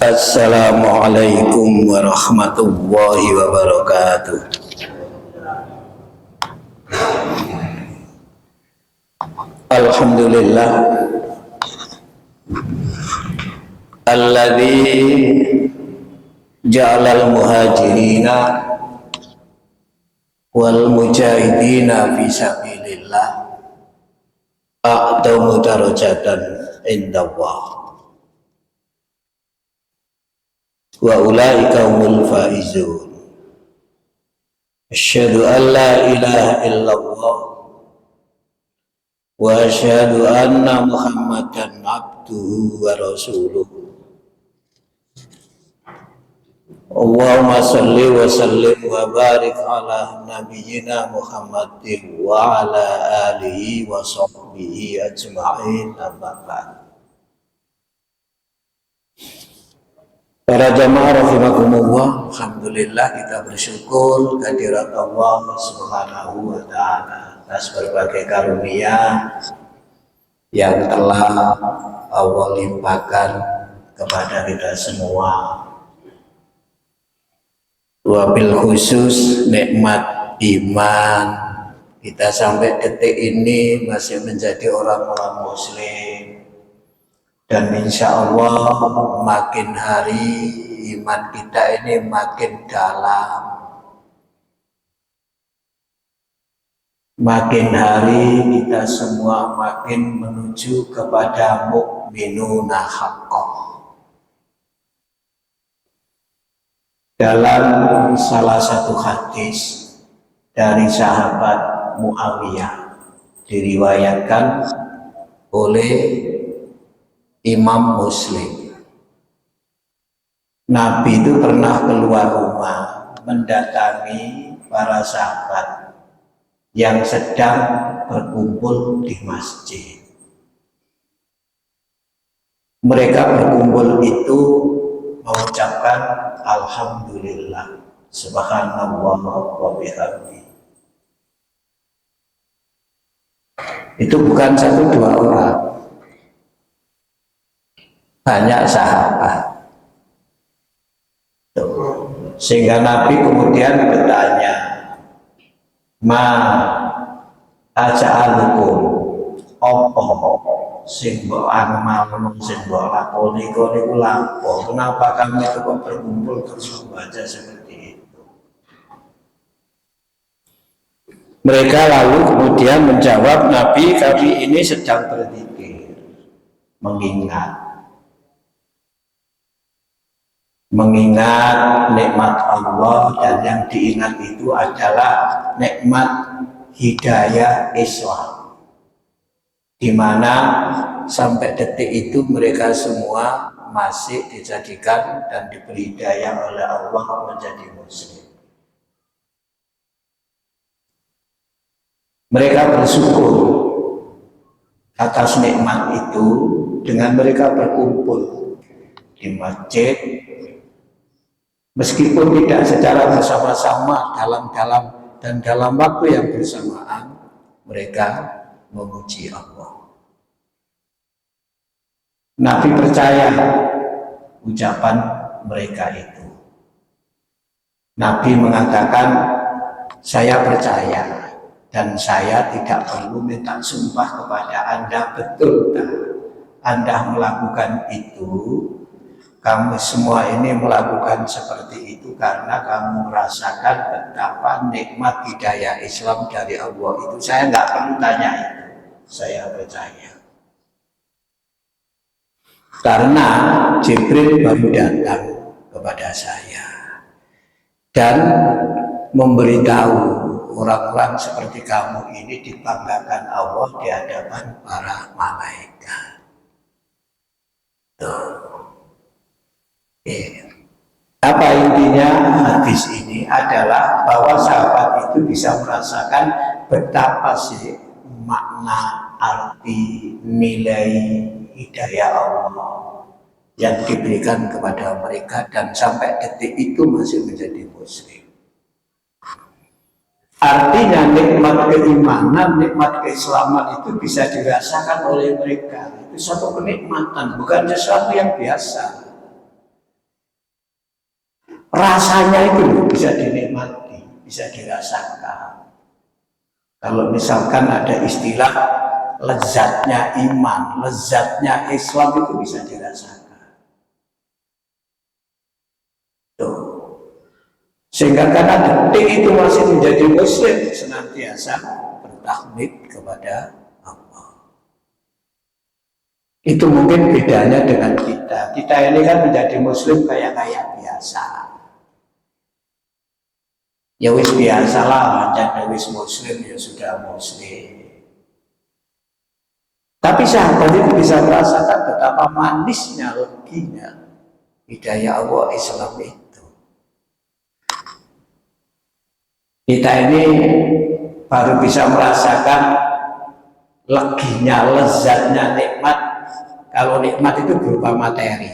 Assalamualaikum warahmatullahi wabarakatuh. Alhamdulillah alladzi ja'alal muhajirina wal mujahidina fi sabilillah a'damu darajatan indallah wa ulaika humul faizun. Asyhadu an la ilaha illallah wa asyhadu anna Muhammadan abduhu wa rasuluh. Allahumma salli wa sallim wa barik ala nabiyyina Muhammadin wa ala alihi wa sahbihi ajma'in, amma ba'd. Para jamaah rahimakumullah, alhamdulillah kita bersyukur kehadirat Allah Subhanahu wa taala atas berbagai karunia yang telah Allah limpahkan kepada kita semua. Wabil khusus nikmat iman kita sampai detik ini masih menjadi orang-orang muslim, dan insya Allah makin hari iman kita ini makin dalam, makin hari kita semua makin menuju kepada mukminuna haqqan. Dalam salah satu hadis dari sahabat Muawiyah diriwayatkan oleh Imam Muslim, Nabi itu pernah keluar rumah mendatangi para sahabat yang sedang berkumpul di masjid. Mereka berkumpul itu mengucapkan alhamdulillah, subhanallah wa bihamdi. Itu bukan satu dua orang, banyak sahabat. Sehingga Nabi kemudian bertanya, ma aja'alukum apa sing mbok amal sing mbok lakoni niku lapo, kenapa kami itu kok berkumpul terus membaca seperti itu? Mereka lalu kemudian menjawab, Nabi, kami ini sedang berzikir, mengingat nikmat Allah, dan yang diingat itu adalah nikmat hidayah Islam, di mana sampai detik itu mereka semua masih dijadikan dan diberi hidayah oleh Allah menjadi muslim. Mereka bersyukur atas nikmat itu dengan mereka berkumpul di masjid, meskipun tidak secara bersama-sama dalam waktu yang bersamaan, mereka memuji Allah. Nabi percaya ucapan mereka itu. Nabi mengatakan, saya percaya dan saya tidak perlu minta sumpah kepada Anda, betul tak Anda melakukan itu? Kamu semua ini melakukan seperti itu karena kamu merasakan betapa nikmat hidayah Islam dari Allah itu. Saya nggak perlu tanya itu, saya percaya. Karena Jibril baru datang kepada saya dan memberitahu orang-orang seperti kamu ini dibanggakan Allah di hadapan para malaikat. Tuh. Apa intinya hadis ini adalah bahwa sahabat itu bisa merasakan betapa sih makna, arti, nilai hidayah Allah yang diberikan kepada mereka, dan sampai detik itu masih menjadi muslim. Artinya nikmat keimanan, nikmat keislaman itu bisa dirasakan oleh mereka. Itu suatu kenikmatan, bukan sesuatu yang biasa. Rasanya itu bisa dinikmati, bisa dirasakan. Kalau misalkan ada istilah lezatnya iman, lezatnya Islam itu bisa dirasakan. Tuh. Sehingga karena detik itu masih menjadi muslim, senantiasa bertakmid kepada Allah. Itu mungkin bedanya dengan kita. Kita ini kan menjadi muslim kayak biasa. Ya wis biasalah, dan wis muslim ya sudah muslim. Tapi sahabat itu bisa merasakan betapa manisnya, leginya hidayah Allah Islam itu. Kita ini baru bisa merasakan leginya, lezatnya nikmat. Kalau nikmat itu berupa materi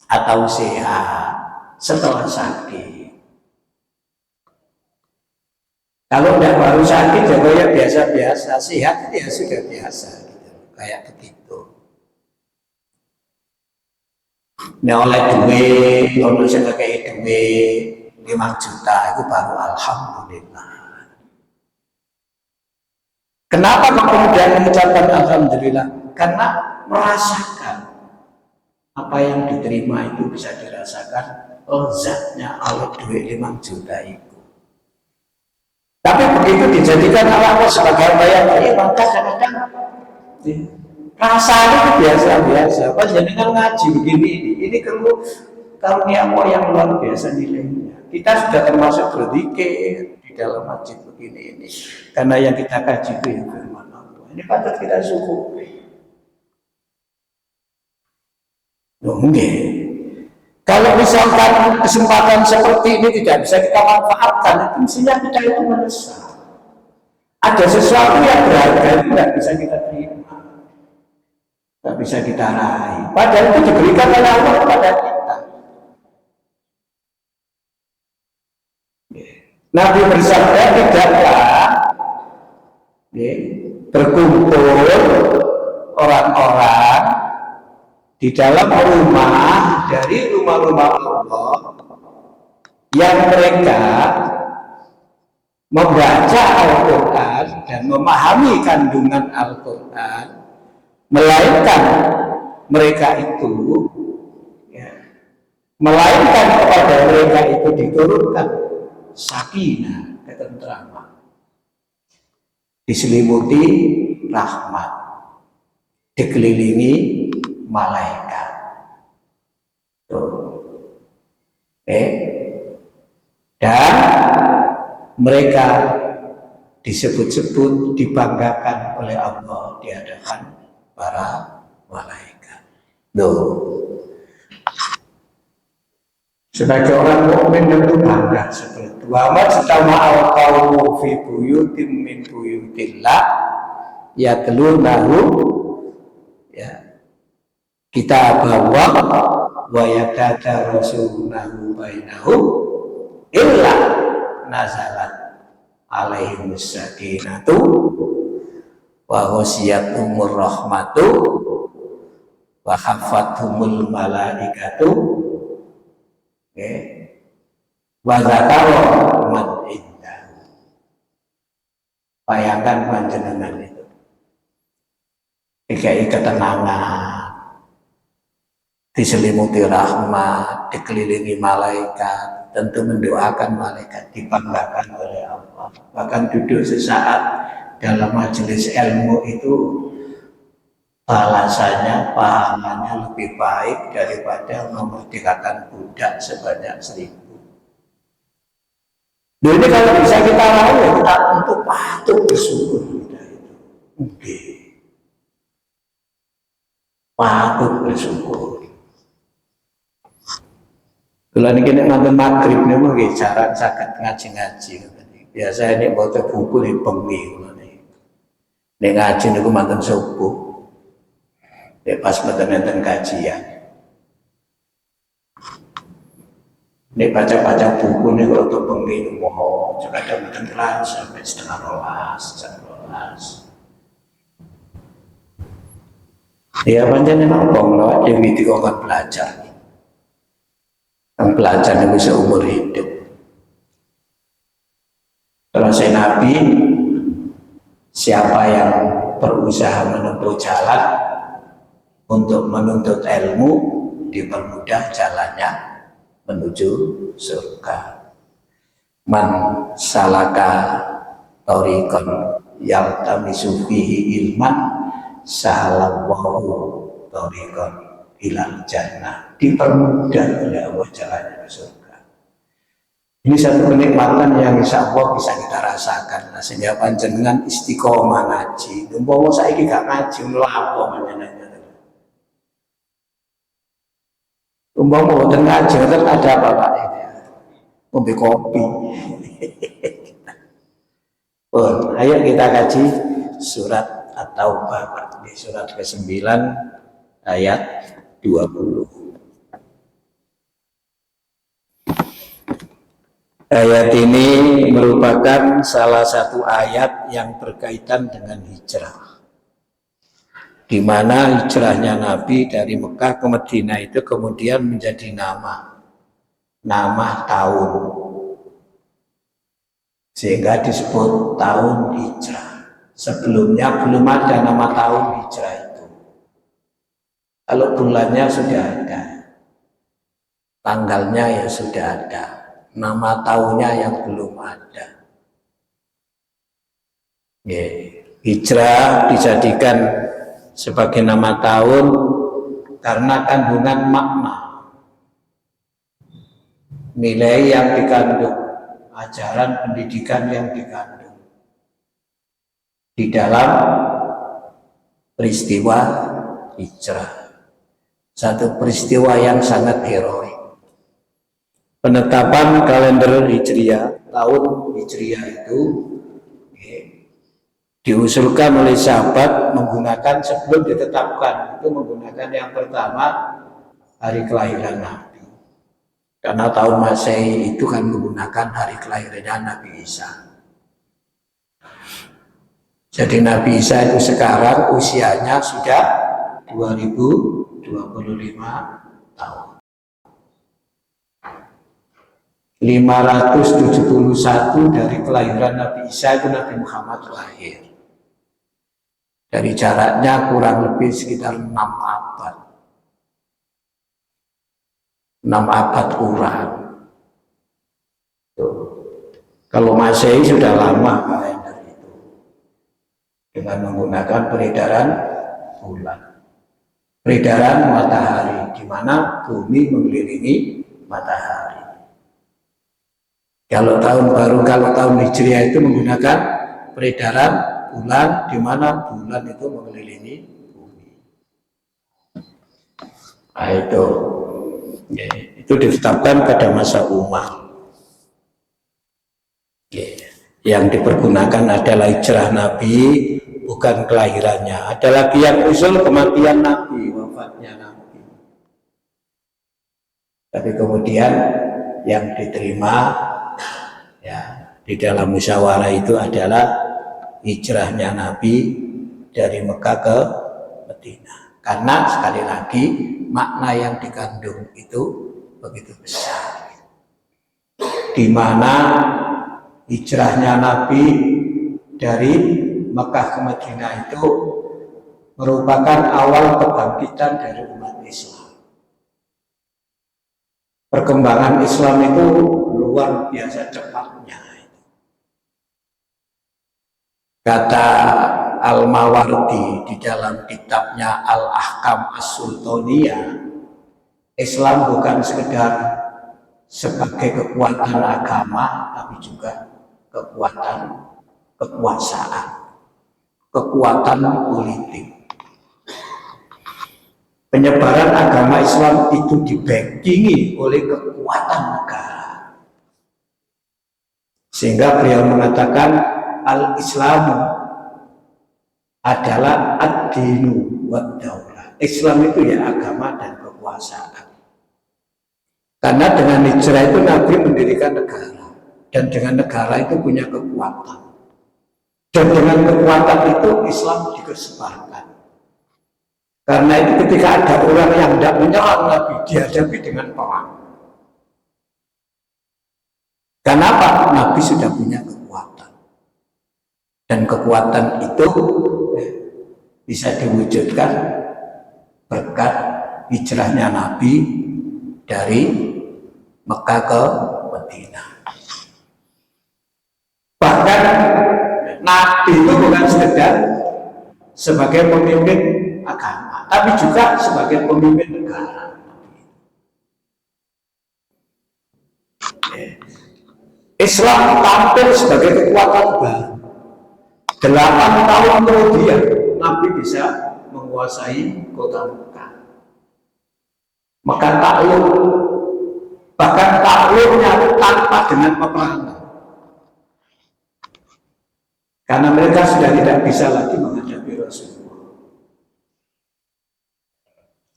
atau sehat setelah sakit. Kalau tidak baru sakit, ya biasa-biasa. Sehat itu ya sudah biasa, gitu. Kayak begitu. Nah, oleh duit, kalau saya kayak duit 5 juta, itu baru alhamdulillah. Kenapa kemudian mengucapkan alhamdulillah? Karena merasakan apa yang diterima itu bisa dirasakan lezatnya oleh duit 5 juta itu. Tapi begitu dijadikan Allah sebagai bayar maka kadang-kadang rasanya itu biasa-biasa. Panjenengan ngaji begini ini karunia Allah yang luar biasa nilainya. Kita sudah termasuk berzikir di dalam masjid begini ini. Karena yang kita kaji itu yang firman Allah. Ini patut kita syukuri. Mungkin. Kalau misalkan kesempatan seperti ini tidak bisa kita manfaatkan, itu mestinya kita itu menyesal. Ada sesuatu yang berharga itu tidak bisa kita terima, tidak bisa kita raih. Padahal itu diberikan oleh Allah kepada kita. Nabi bersabda, tidaklah berkumpul orang-orang di dalam rumah dari rumah-rumah Allah yang mereka membaca Al-Quran dan memahami kandungan Al-Quran, melainkan mereka itu melainkan kepada mereka itu diturunkan sakinah, ketentraman, diselimuti rahmat, dikelilingi malaikat. Dan mereka disebut-sebut, dibanggakan oleh Allah di hadapan para malaikat. Sebagai orang mukmin tentu bangga seperti itu. Wa majtama'al qaumu fi buyutin min buyutillah yatlunahu kita bawa wa yatadarasunahu bainahum illa nazalat alaihim sakinatu wa ghasyiathumur rahmatu wa khafathumul malaikatu wa zakaru man indah. Bayangkan panjenengan itu dikai ketenangan, diselimuti rahmat, dikelilingi malaikat, tentu mendoakan malaikat, dibanggakan oleh Allah. Bahkan duduk sesaat dalam majelis ilmu itu balasannya, pahalanya lebih baik daripada memerdekakan budak sebanyak 1000. Jadi kalau bisa kita raih, kita untuk patut bersyukur kita itu. Oke. Patut bersyukur. Kalau ini kena ngambil maghrib nih, mungkin cara sakit ngaji-ngaji. Biasa ini baca buku di bengi. Ini ngaji nih mantan subuh. Pas mantan kajian. Ini baca-baca buku ini kalau untuk pengen wow, juga ada kelas sampai setengah rolas, jam rolas. Ya pancen ngomong lewat Dewi dikongkon belajar. Yang belajar yang bisa umur hidup. Kalau saya Nabi, siapa yang berusaha menempuh jalan untuk menuntut ilmu, dipermudah jalannya menuju surga. Man salaka tariqan yaltamisu fihi ilman sahallallahu tariqan ilal jannah. Dipermudah oleh Allah jalannya ke surga. Ini satu kenikmatan yang insya Allah bisa kita rasakan. Nah, sehingga panjenengan istiqomah ngaji. Umpama saiki gak ngaji, apa panjenengan? Umpama boten ngaji, ada apa Pak? Ngombe kopi. Oh, ayo kita kaji surat At-Taubah, Pak. Di surat ke-9 ayat 20. Ayat ini merupakan salah satu ayat yang berkaitan dengan hijrah, di mana hijrahnya Nabi dari Mekah ke Madinah itu kemudian menjadi nama tahun, sehingga disebut tahun hijrah. Sebelumnya belum ada nama tahun hijrah itu. Kalau bulannya sudah ada, tanggalnya ya sudah ada, nama tahunnya yang belum ada. Hijrah dijadikan sebagai nama tahun karena kandungan makna, nilai yang dikandung, ajaran pendidikan yang dikandung di dalam peristiwa hijrah. Satu peristiwa yang sangat heroik. Penetapan kalender Hijriah, tahun Hijriah itu diusulkan oleh sahabat menggunakan, sebelum ditetapkan itu menggunakan yang pertama hari kelahiran Nabi. Karena tahun Masehi itu kan menggunakan hari kelahiran Nabi Isa. Jadi Nabi Isa itu sekarang usianya sudah 2025 tahun. 571 dari kelahiran Nabi Isa itu Nabi Muhammad lahir. Dari jaraknya kurang lebih sekitar 6 abad. 6 abad kurang. Kalau Masehi sudah lama kalender itu, dengan menggunakan peredaran bulan, peredaran matahari, di mana bumi mengelilingi matahari. Kalau tahun baru, kalau tahun Hijriah itu menggunakan peredaran bulan, di mana bulan itu mengelilingi bumi. Nah, itu ditetapkan pada masa Umar. Yang dipergunakan adalah hijrah Nabi, bukan kelahirannya. Ada lagi yang usul kematian Nabi, wafatnya Nabi. Tapi kemudian yang diterima ya di dalam musyawarah itu adalah hijrahnya Nabi dari Mekah ke Madinah. Karena sekali lagi makna yang dikandung itu begitu besar. Di mana hijrahnya Nabi dari Mekah ke Madinah itu merupakan awal kebangkitan dari umat Islam. Perkembangan Islam itu luar biasa cepatnya. Kata Al-Mawardi di dalam kitabnya Al-Ahkam As-Sultaniyah, Islam bukan sekedar sebagai kekuatan agama, tapi juga kekuatan kekuasaan, kekuatan politik. Penyebaran agama Islam itu dibackingi oleh kekuatan negara. Sehingga beliau mengatakan al-Islamu adalah ad-dinu wa daulah. Islam itu ya agama dan kekuasaan. Karena dengan hijrah itu Nabi mendirikan negara, dan dengan negara itu punya kekuatan, dan dengan kekuatan itu Islam disebarkan. Karena itu ketika ada orang yang tidak menyerang Nabi, dihadapi dengan perang. Kenapa? Nabi sudah punya kekuatan, dan kekuatan itu bisa diwujudkan berkat hijrahnya Nabi dari Mekah ke Madinah. Bahkan Nabi itu bukan sekedar sebagai pemimpin agama, tapi juga sebagai pemimpin negara. Islam tampil sebagai kekuatan baru. 8 tahun kemudian Nabi bisa menguasai kota Mekah. Mekah takluk, bahkan takluknya tanpa dengan peperangan. Karena mereka sudah tidak bisa lagi menghadapi Rasulullah.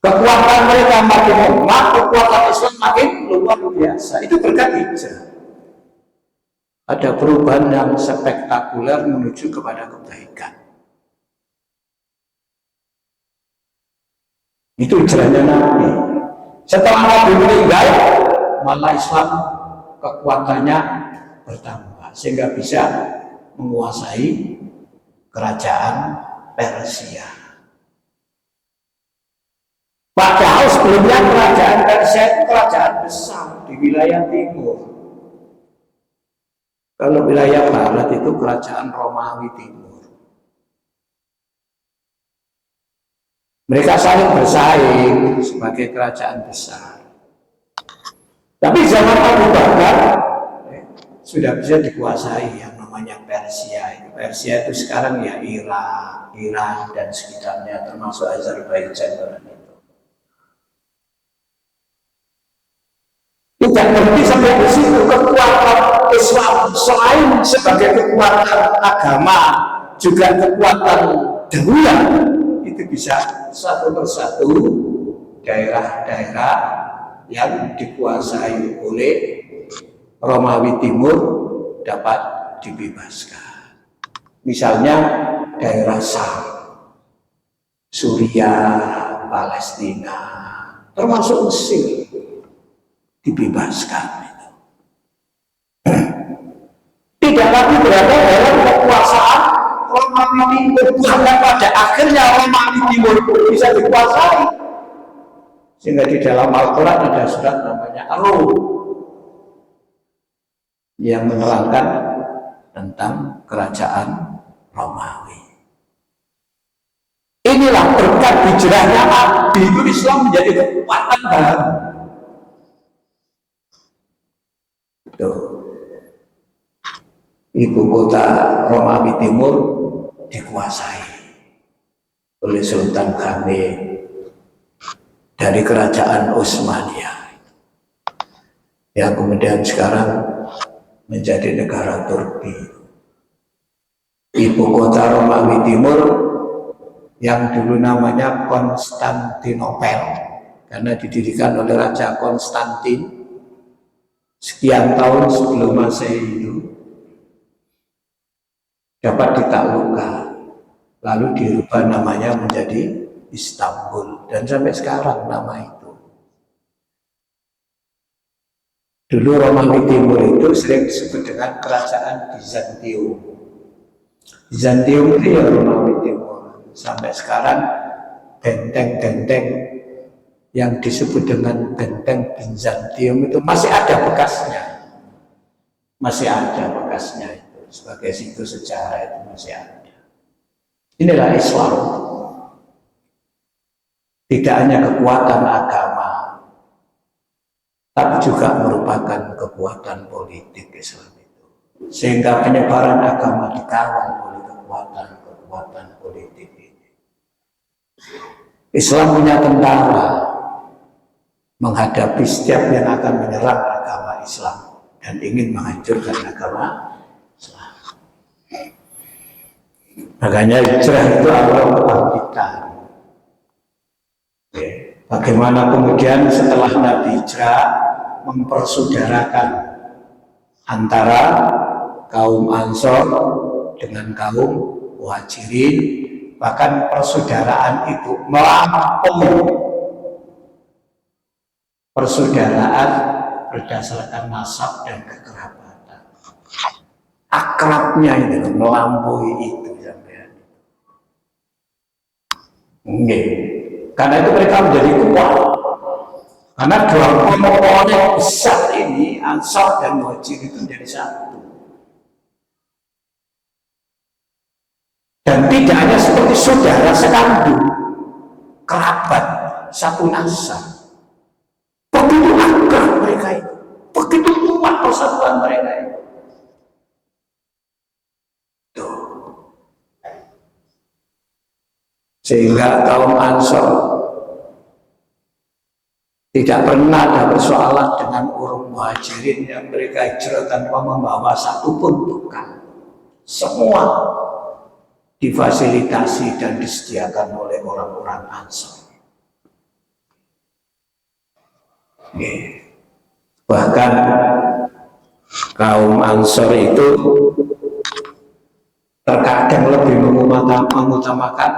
Kekuatan mereka makin lemah, kekuatan Islam makin luar biasa. Itu berkat hijrah. Ada perubahan yang spektakuler menuju kepada kebaikan. Itu hijrahnya Nabi. Setelah Nabi meninggal, malah Islam kekuatannya bertambah sehingga bisa menguasai kerajaan Persia. Padahal sebelumnya kerajaan Persia itu kerajaan besar di wilayah timur. Kalau wilayah barat itu kerajaan Romawi Timur. Mereka saling bersaing sebagai kerajaan besar. Tapi zaman Abu Bakar sudah bisa dikuasai yang namanya Persia. Persia itu sekarang ya Irak, Iran dan sekitarnya, termasuk Azerbaijan. Tidak berhenti sampai di situ. Kekuatan Islam selain sebagai kekuatan agama, juga kekuatan daulah, itu bisa satu persatu daerah-daerah yang dikuasai oleh Romawi Timur dapat dibebaskan. Misalnya daerah Syam, Suriah, Palestina, termasuk Mesir dibebaskan. Tidak lagi berada dalam kekuasaan Romawi Timur, bahkan pada akhirnya Romawi Timur bisa dikuasai. Sehingga di dalam Al-Quran ada surat namanya Ar-Rum yang menerangkan tentang kerajaan Romawi. Inilah berkat hijrahnya Nabi itu Islam menjadi kekuatan baru. Ibu kota Romawi Timur dikuasai oleh Sultan Hamid dari kerajaan Utsmaniyah, yang kemudian sekarang menjadi negara Turki. Ibu kota Romawi Timur yang dulu namanya Konstantinopel, karena didirikan oleh Raja Konstantin sekian tahun sebelum Masehi itu, dapat ditaklukkan, lalu dirubah namanya menjadi Istanbul, dan sampai sekarang nama itu. Dulu Romawi Timur itu sering disebut dengan kerajaan Bizantium. Bizantium itu ya Romawi Timur. Sampai sekarang benteng-benteng yang disebut dengan benteng Bizantium itu masih ada bekasnya. Masih ada bekasnya itu. Sebagai situs sejarah itu masih ada. Inilah Islam. Tidak hanya kekuatan agama, tapi juga merupakan kekuatan politik Islam itu. Sehingga penyebaran agama dikawal oleh kekuatan politik ini. Islam punya tentara menghadapi setiap yang akan menyerang agama Islam dan ingin menghancurkan agama Islam. Makanya hijrah itu awal kebangkitan. Bagaimana kemudian setelah Nabi hijrah, mempersaudarakan antara kaum Ansor dengan kaum Muhajirin, bahkan persaudaraan itu melampaui persaudaraan berdasarkan nasab dan kekerabatan. Akrabnya itu melampaui itu sampean. Karena itu mereka menjadi kuat. Karena dua komponen besar ini, Ansor dan Muhajirin itu menjadi satu. Dan tidak hanya seperti saudara sekandung, kerabat, satu nasab. Begitu akrab mereka itu, begitu kuat persatuan mereka itu. Tuh. Sehingga kaum Ansor tidak pernah ada persoalan dengan orang Muhajirin yang mereka hijrah tanpa membawa satupun bekal. Semua difasilitasi dan disediakan oleh orang-orang Ansor. Bahkan kaum Ansor itu terkadang lebih mengutamakan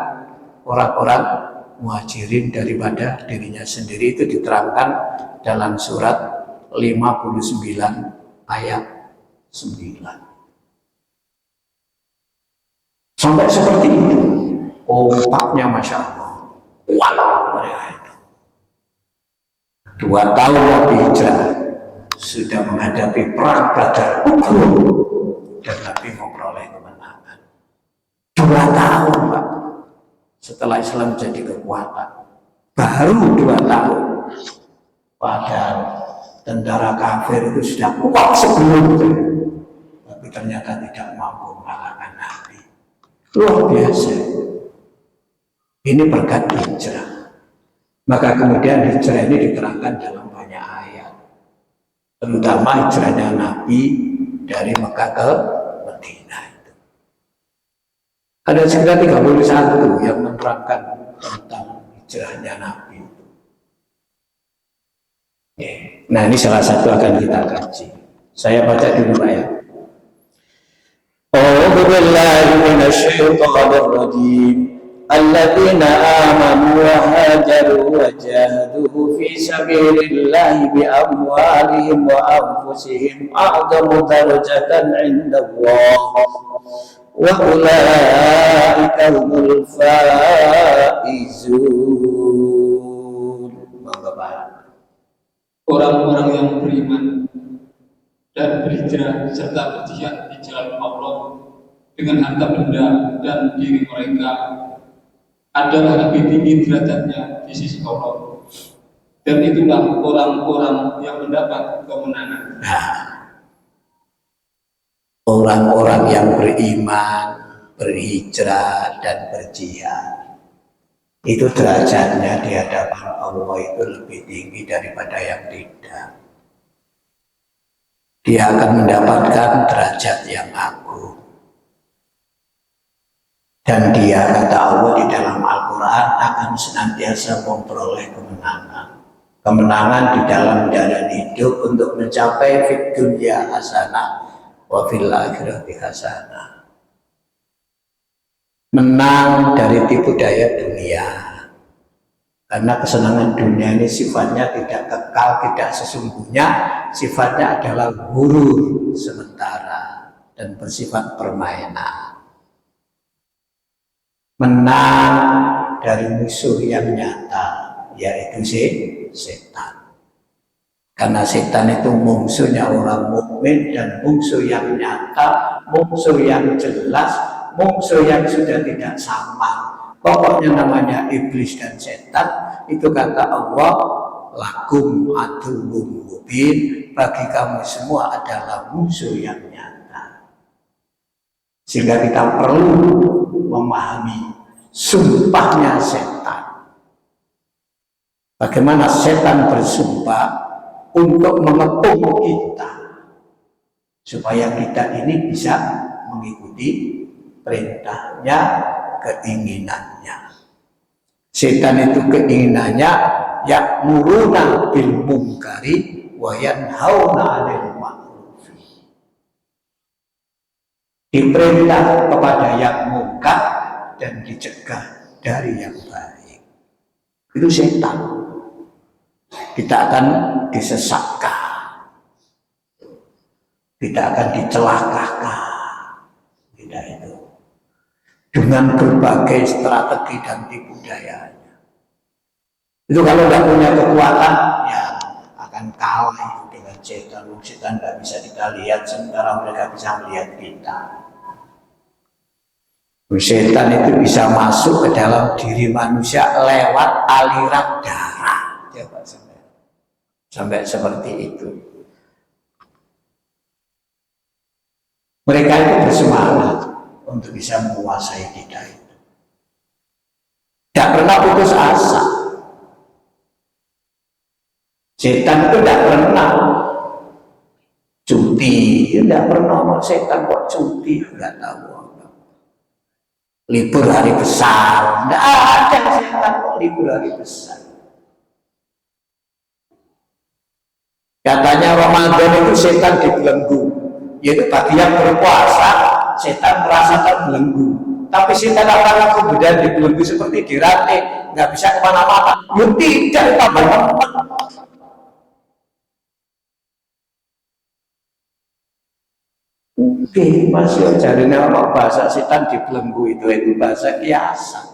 orang-orang Muhajirin daripada dirinya sendiri. Itu diterangkan dalam surat 59 ayat 9. Sampai seperti itu kompaknya, Masya Allah, kuat mereka itu. 2 tahun Nabi hijrah sudah menghadapi perang Badar dan Nabi memperoleh kemenangan. 2 tahun, Pak, setelah Islam jadi kekuatan, baru 2 tahun. Padahal tentara kafir itu sudah kuat sebelumnya, tapi ternyata tidak mampu mengalahkan Nabi. Luar biasa. Ini berkat hijrah. Maka kemudian hijrah ini diterangkan dalam banyak ayat, terutama hijrahnya Nabi dari Mekah ke Madinah. Ada sekitar 31 yang menerangkan tentang hijrahnya Nabi. Nah, ini salah satu akan kita kaji. Saya baca dulu ayat. A'udzu billahi minasyaitonir rajim. Alladzina amanu wa hajaru wa jahadu fi sabilillahi bi amwalihim wa anfusihim a'zamu darajatan 'inda Allah. Wa ulaika humul faizun. Orang-orang yang beriman dan berhijrah serta berjihad di jalan Allah dengan harta benda dan diri mereka adalah lebih tinggi derajatnya di sisi Allah, dan itulah orang-orang yang mendapat kemenangan. Orang-orang yang beriman, berhijrah dan berjihad itu derajatnya di hadapan Allah itu lebih tinggi daripada yang tidak. Dia akan mendapatkan derajat yang agung. Dan dia, kata Allah di dalam Al-Quran, akan senantiasa memperoleh kemenangan. Kemenangan di dalam jalan hidup untuk mencapai fid dunya hasanah wa fil akhirati hasanah. Menang dari tipu daya dunia. Karena kesenangan dunia ini sifatnya tidak kekal, tidak sesungguhnya. Sifatnya adalah ghurur sementara dan bersifat permainan. Menang dari musuh yang nyata, yaitu setan. Karena setan itu musuhnya orang mukmin, dan musuh yang nyata, musuh yang jelas, musuh yang sudah tidak samar. Pokoknya namanya iblis dan setan, itu kata Allah, lakum aduwwum mubin, bagi kamu semua adalah musuh yang nyata. Sehingga kita perlu memahami sumpahnya setan. Bagaimana setan bersumpah untuk mengepung kita supaya kita ini bisa mengikuti perintahnya, keinginannya. Setan itu keinginannya ya'muruna bil munkari wa yanhauna 'anil ma'rufi. Diperintah kepada yang munkar dan dicegah dari yang baik. Itu setan. Kita akan disesatkan, kita akan dicelakakan. Tidak itu. Dengan berbagai strategi dan tipu dayanya. Itu kalau nggak punya kekuatan, ya akan kalah dengan setan. Setan nggak bisa kita lihat, sementara mereka bisa melihat kita. Setan itu bisa masuk ke dalam diri manusia lewat aliran darah. Coba sampai seperti itu. Mereka itu bersemangat untuk bisa menguasai kita itu. Tidak pernah putus asa. Setan itu tidak pernah cuti, tidak pernah. Setan kok cuti, nggak tahu. Libur hari besar, tidak ada setan kok libur hari besar. Katanya Ramadan itu setan dibelenggu, yaitu bagi yang berpuasa setan merasa terbelenggu. Tapi setan apakah kemudian dibelenggu seperti dirantai, nggak bisa kemana-mana? Ya tidak, tambah lemah. Oke, masih jadinya orang bahasa setan dibelenggu itu bahasa kiasan.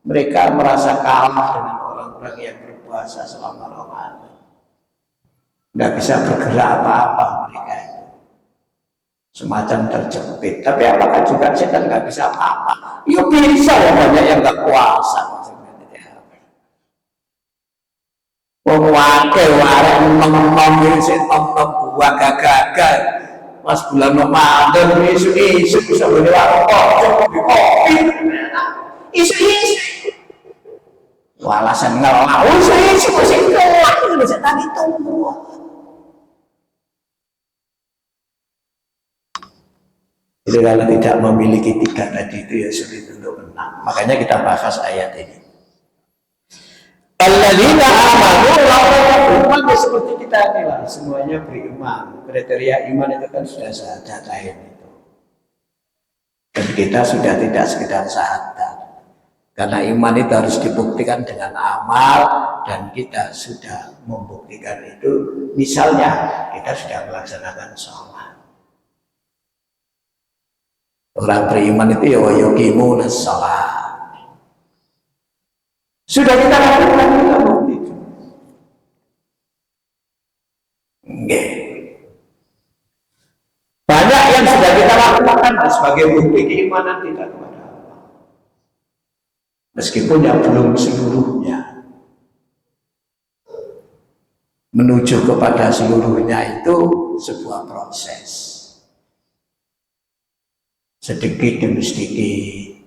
Mereka merasa kalah dengan orang-orang yang berpuasa selama Ramadan. Nggak bisa bergerak apa-apa mereka itu. Semacam terjepit. Tapi apakah juga setan nggak bisa apa-apa? Ya bisa ya, banyak yang nggak puasa. Wakil warek nom-nom setan buah gagal. Pas bulan Ramadan isu-isu bisa beli warung kopi, isu-isu. Walasan ngelau, isu-isu masih ngelau, bisa tadi tunggu. Jadi kalau tidak memiliki tiga tadi itu ya sulit untuk menang. Makanya kita bahas ayat ini. Alladzina amanu beriman seperti kita inilah, semuanya beriman. Kriteria iman itu kan sudah saya datain itu. Dan kita sudah tidak sekedar sadar. Karena iman itu harus dibuktikan dengan amal, dan kita sudah membuktikan itu. Misalnya kita sudah melaksanakan sholat. Orang beriman itu ya yuqimuna sholat. Sudah kita lakukan, kita buktikan. Banyak yang sudah kita lakukan sebagai bukti keimanan kita kepada Allah. Meskipun yang belum seluruhnya. Menuju kepada seluruhnya itu sebuah proses. Sedikit demi sedikit.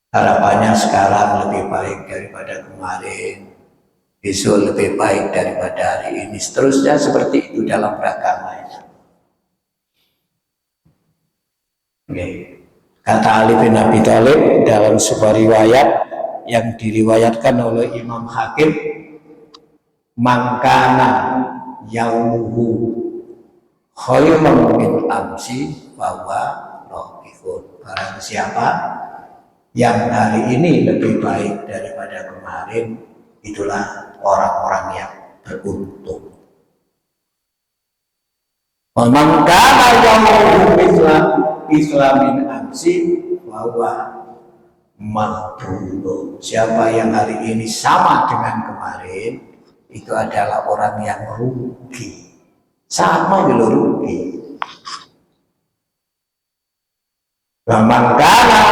Harapannya sekarang lebih baik daripada kemarin, besok lebih baik daripada hari ini, seterusnya seperti itu dalam beragama itu. Kata Ali bin Abi Thalib dalam sebuah riwayat yang diriwayatkan oleh Imam Hakim, mangkana yaumuhu khairan min amsi bahwa rohibun. Barang siapa yang hari ini lebih baik daripada kemarin, itulah orang-orang yang beruntung. Man kana yaumuhu islamin amsi bahwa maghbun. Siapa yang hari ini sama dengan kemarin, itu adalah orang yang rugi. Sama gitu rugi. Mangkana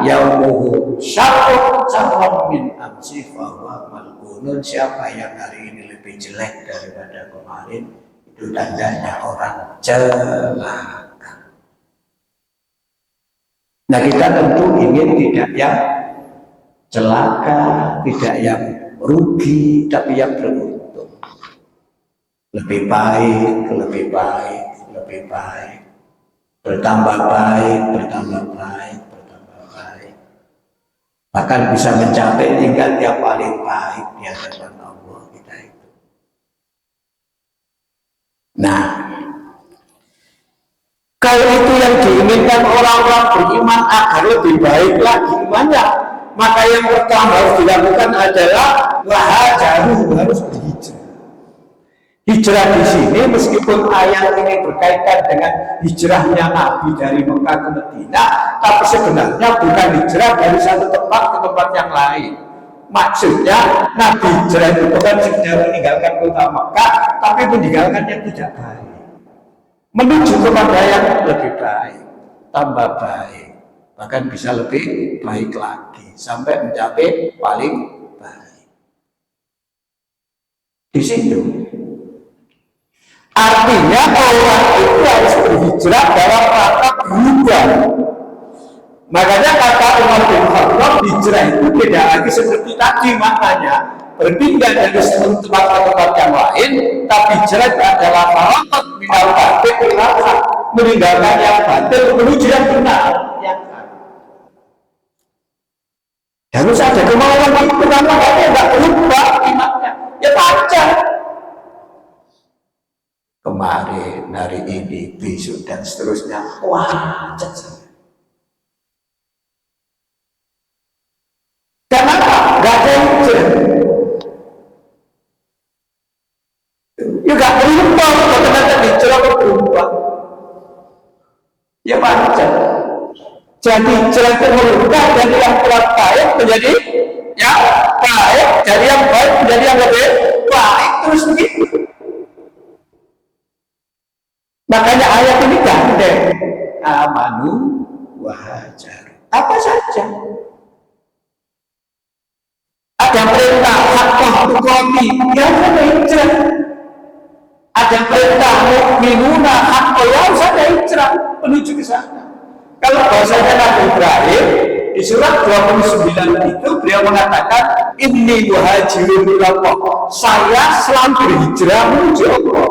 yaumuhu syarrun min amsi bahwa mal'unun. Siapa yang hari ini lebih jelek daripada kemarin, itu tandanya orang celaka. Nah, kita tentu ingin tidak yang celaka, tidak yang rugi, tapi yang beruntung. Lebih baik, lebih baik, lebih baik. Bertambah baik, bertambah baik, bertambah baik. Bahkan bisa mencapai tingkat yang paling baik di hadapan Allah kita itu. Nah, kalau itu yang diinginkan orang-orang beriman agar lebih baik lagi imannya, maka yang pertama harus dilakukan adalah wahajaru, harus berhijrah. Hijrah di sini meskipun ayat ini berkaitan dengan hijrahnya Nabi dari Mekah ke Madinah, tapi sebenarnya bukan hijrah dari satu tempat ke tempat yang lain. Maksudnya Nabi hijrah itu bukan sekedar meninggalkan kota Mekah, tapi meninggalkan yang tidak baik, menuju kepada yang lebih baik, tambah baik, bahkan bisa lebih baik lagi sampai mencapai paling baik. Di situ artinya orang itu harus berhijrah dalam rangka berubah. Makanya kata Umar bin Khattab, hijrah itu tidak lagi seperti tadi maknanya berpindah dari satu tempat ke tempat yang lain, tapi hijrah adalah farakat minal batil ila haq, meninggalkan yang batil menuju yang benar. Harus ada kemauan itu, karena makanya nggak berubah imannya, ya panjang. Kemarin, hari ini, besok, dan seterusnya. Wah, cacat. Kenapa? Gak ada hijrah. Ya gak berubah, bagaimana hijrah kok berubah? Ya panjang. Jadi hijrah itu merubah dari yang kurang baik menjadi yang baik, dari yang baik menjadi yang lebih baik, terus begitu. Makanya ayat ini gandeng, amanu wahajar. Apa saja. Ada perintah haqqah tuqati, ya ada hijrah. Ada perintah mu'minuna haqqah, ya harus ada hijrah menuju ke sana. Kalau bahasanya Nabi Ibrahim di surat 29 itu beliau mengatakan inni muhajirun ilallah, saya selalu berhijrah menuju Allah.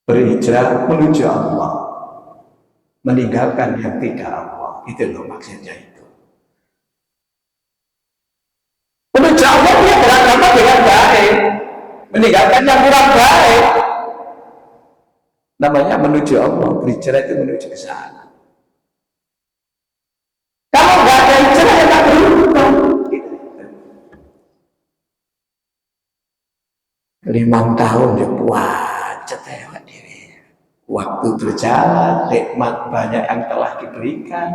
Berhijrah menuju Allah, meninggalkan yang tidak Allah, itu loh maksudnya itu. Menuju Allah dia beragama dengan baik, meninggalkan yang kurang baik. Namanya menuju Allah, berhijrah itu menuju ke sana. Kalau nggak ada hijrah ya tak berubah. 5 tahun ya puacet ya. Waktu berjalan, nikmat banyak yang telah diberikan,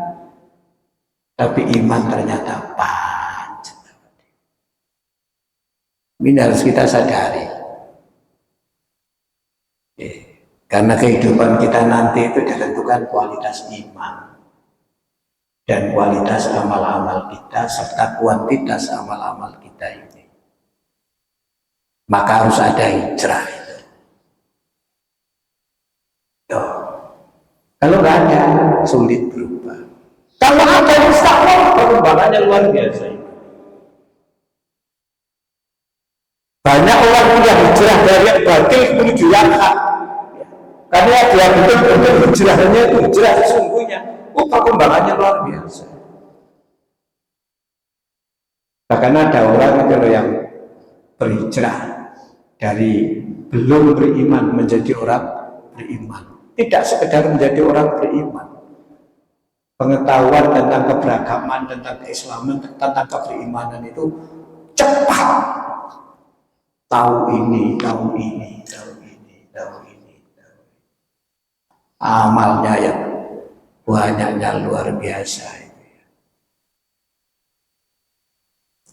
tapi iman ternyata pancet. Ini harus kita sadari. Karena kehidupan kita nanti itu ditentukan kualitas iman dan kualitas amal-amal kita serta kuantitas amal-amal kita ini. Maka harus ada hijrah. Kalau nggak ada, sulit berubah. Kalau ada istiqomah, perkembangannya luar biasa. Banyak orang punya hijrah dari yang batil menuju yang hak. Karena dia betul-betul hijrahnya itu hijrah sesungguhnya. Perkembangannya luar biasa. Bahkan ada orang itu yang berhijrah dari belum beriman menjadi orang beriman. Tidak sekedar menjadi orang beriman. Pengetahuan tentang keberagaman, tentang keislaman, tentang keberimanan itu cepat. Tahu ini, tahu ini, tahu ini, tahu ini, tahu ini. Amalnya yang banyaknya luar biasa.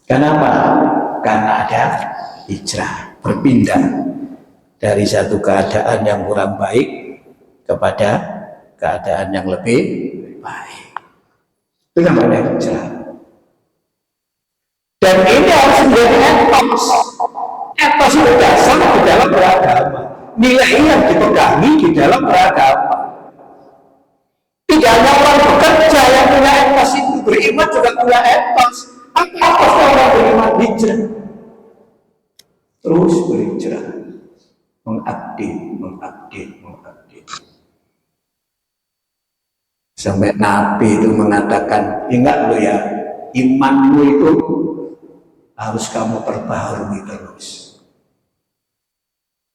Kenapa? Karena ada hijrah, berpindah dari satu keadaan yang kurang baik kepada keadaan yang lebih baik. Itu namanya hijrah. Dan ini harus menjadi etos. Etos itu dasar di dalam beragama. Nilai yang dipegangi di dalam beragama. Tidak hanya orang bekerja yang punya etos itu, beriman juga punya etos. Apa etosnya orang beriman? Hijrah. Terus berhijrah. Mengupdate. Sampai Nabi itu mengatakan, ingat lo ya, imanmu itu harus kamu perbaharui terus.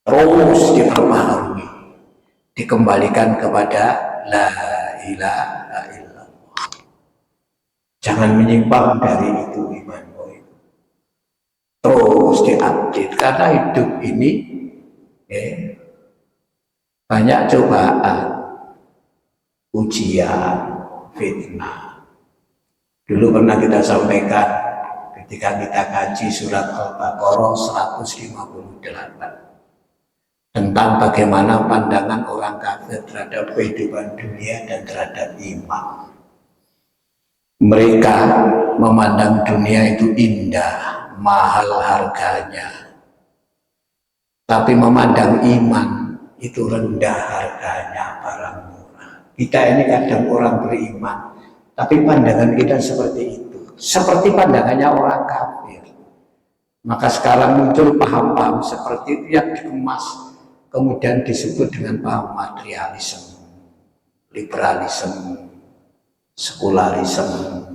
terus diperbaharui, dikembalikan kepada la ilaha illallah. Jangan menyimpang dari itu imanmu itu. Terus diupdate, karena hidup ini banyak cobaan, ujian, fitnah. Dulu pernah kita sampaikan ketika kita kaji surat Al-Baqarah 158 tentang bagaimana pandangan orang kafir terhadap kehidupan dunia dan terhadap iman. Mereka memandang dunia itu indah, mahal harganya, tapi memandang iman itu rendah harganya, barang murah. Kita ini kadang orang beriman, tapi pandangan kita seperti itu, seperti pandangannya orang kafir. Maka sekarang muncul paham-paham seperti itu yang dikemas, kemudian disebut dengan paham materialisme, liberalisme, sekularisme.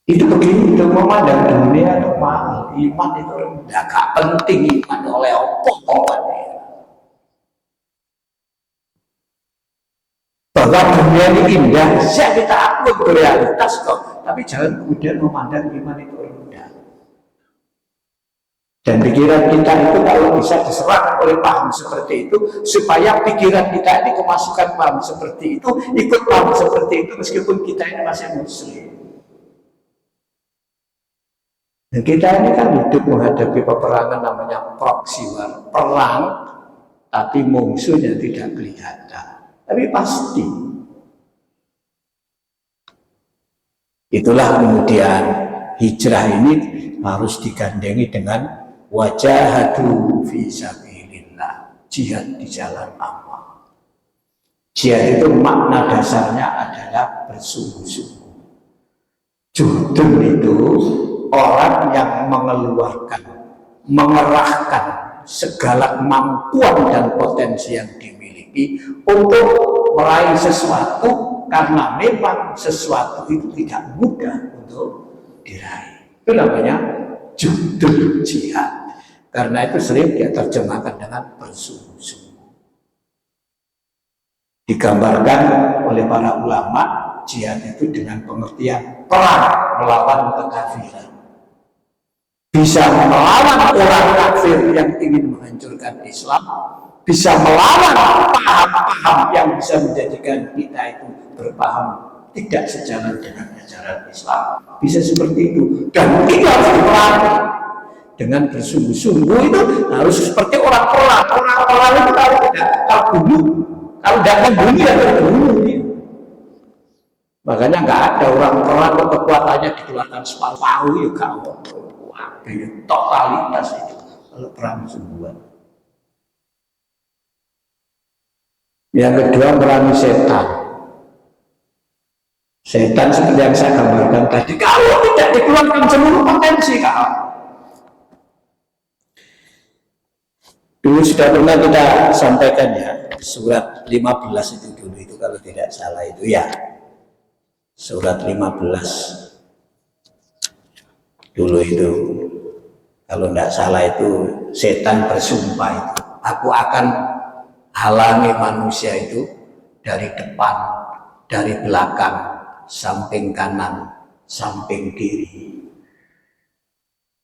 Itu begini, itu memandang dunia itu mahal, iman itu rendah, gak penting iman oleh apa-apa. Bahwa dunia ini indah, ya kita akui itu realitas kok, tapi jangan kemudian memandang iman itu rendah. Dan pikiran kita itu kalau bisa diserang oleh paham seperti itu, supaya pikiran kita ini kemasukan paham seperti itu, ikut paham seperti itu meskipun kita ini masih muslim. Dan kita ini kan hidup menghadapi peperangan namanya proxy war, perang, tapi musuhnya tidak kelihatan, tapi pasti. Itulah kemudian hijrah ini harus digandengi dengan wajahadu fi sabilillah, jihad di jalan Allah. Jihad itu makna dasarnya adalah bersungguh-sungguh. Juhdun itu orang yang mengeluarkan, mengerahkan segala kemampuan dan potensi yang dimiliki untuk meraih sesuatu, karena memang sesuatu itu tidak mudah untuk diraih. Itu namanya juhdul jihad. Karena itu sering dia terjemahkan dengan bersungguh-sungguh. Digambarkan oleh para ulama, jihad itu dengan pengertian perang melawan kekafiran. Bisa melawan orang kafir yang ingin menghancurkan Islam, bisa melawan paham-paham yang bisa menjadikan kita itu berpaham tidak sejalan dengan ajaran Islam. Bisa seperti itu, dan itu harus diperangi dengan bersungguh-sungguh. Itu harus seperti orang perang. Orang itu kalau tidak terbunuh, kalau tidak membunuh ya terbunuh. Makanya nggak ada orang perang kekuatannya dikeluarkan separuh ya kawan. Wah, totalitas itu kalau perang sungguhan. Yang kedua, merangi setan. Setan seperti yang saya gambarkan tadi, kalau tidak dikeluarkan seluruh potensi kawan. Dulu sudah pernah kita sampaikan ya, surat 15 itu dulu itu kalau tidak salah itu ya. Surat 15 dulu itu kalau tidak salah itu setan bersumpah itu, aku akan halangi manusia itu dari depan, dari belakang, samping kanan, samping kiri.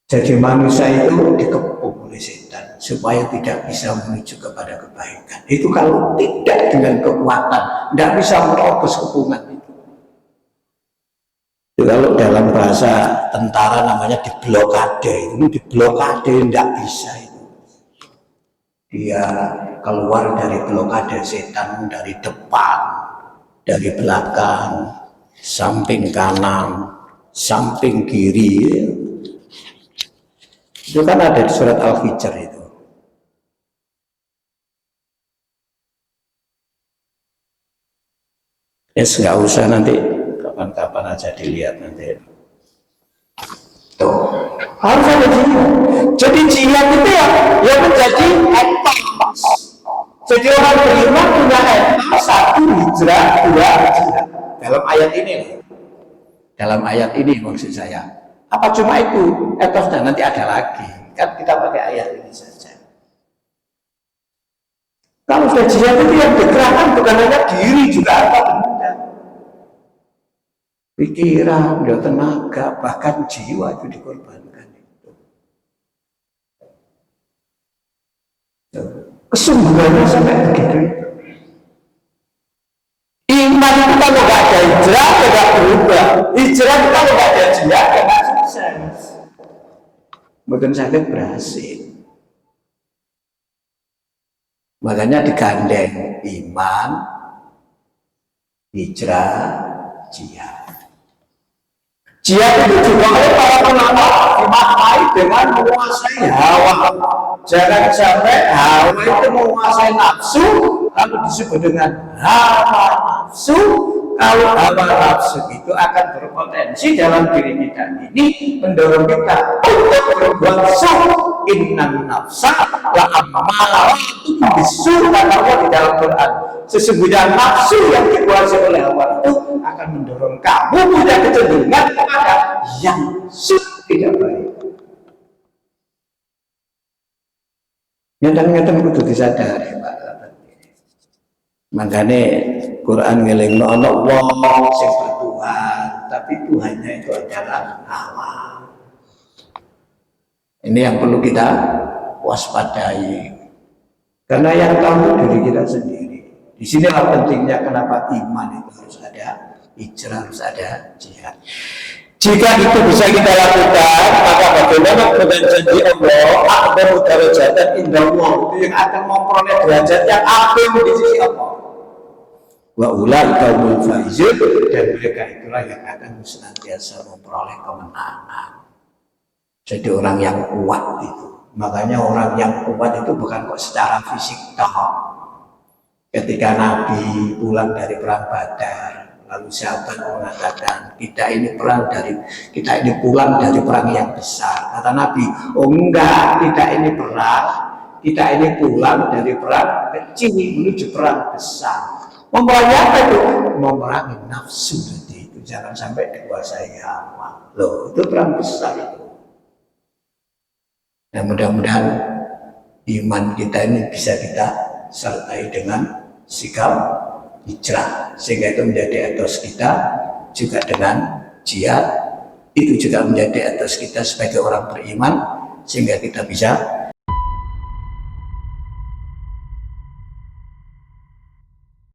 Jadi manusia itu dikepung oleh setan supaya tidak bisa menuju kepada kebaikan. Itu kalau tidak dengan kekuatan, tidak bisa menerobos kepungan itu. Kalau dalam bahasa tentara namanya diblokade, itu diblokade tidak bisa itu. Dia keluar dari blokade setan dari depan, dari belakang, samping kanan, samping kiri. Itu kan ada di surat Al-Hijr itu. Nggak usah nanti, kapan-kapan aja dilihat nanti. Tuh, harus ada jihad. Jadi jihad itu ya menjadi etos. Jadi orang beriman punya etos, satu hijrah, dua jihad. Dalam ayat ini, dalam ayat ini maksud saya. Apa cuma itu etosnya? Nanti ada lagi. Kan kita pakai ayat ini saja. Kalau sudah jihad itu yang dikerahkan bukan hanya diri, juga harta benda, pikiran, tenaga, bahkan jiwa itu dikorbankan. Kesungguhannya sampai begitu. Iman itu kalau nggak ada hijrah, nggak berubah. Hijrah itu kalau nggak ada jihad, nggak sukses. Bukan sakit berhasil. Makanya digandeng iman, hijrah, jihad. Jihad itu juga oleh para ulama dimaknai dengan menguasai hawa. Jangan sampai hawa itu menguasai nafsu, lalu disebut dengan hawa nafsu. Kalau hawa nafsu itu akan berpotensi dalam diri kita ini mendorong kita untuk berbuat suci. Innan nafsa la ammaratun bisu, kata Allah di dalam Quran. Sesungguhnya nafsu yang dikuasai oleh hawa itu akan mendorong kamu punya kecenderungan kepada yang tidak baik. Nyata-nyata kudu disadari, Pak. Makanya Quran ngelingno ana wong sing bertuhan, tapi Tuhannya itu adalah hawa. Ini yang perlu kita waspadai. Karena yang tahu diri kita sendiri. Di sinilah pentingnya kenapa iman itu harus ada, hijrah harus ada, jihad. Jika itu bisa kita lakukan, maka bagaimana dengan janji Allah, a'dhamu darajatan indallah, itu yang akan memperoleh derajat yang agung di sisi Allah. Wa ulaika humul faizun, dan mereka itulah yang akan senantiasa memperoleh kemenangan. Jadi orang yang kuat itu. Makanya orang yang kuat itu bukan kok secara fisik toh. Ketika Nabi pulang dari perang Badar, lalu sahabat mengatakan, kita ini pulang dari perang yang besar. Kata Nabi, oh enggak, kita ini perang, kita ini pulang dari perang kecil menuju perang besar. Memerangi apa itu? Memerangi nafsu tadi itu, jangan sampai dikuasai hawa. Loh, itu perang besar itu. Nah, mudah-mudahan iman kita ini bisa kita sertai dengan sikap hijrah, sehingga itu menjadi etos kita. Juga dengan jihad itu juga menjadi etos kita sebagai orang beriman, sehingga kita bisa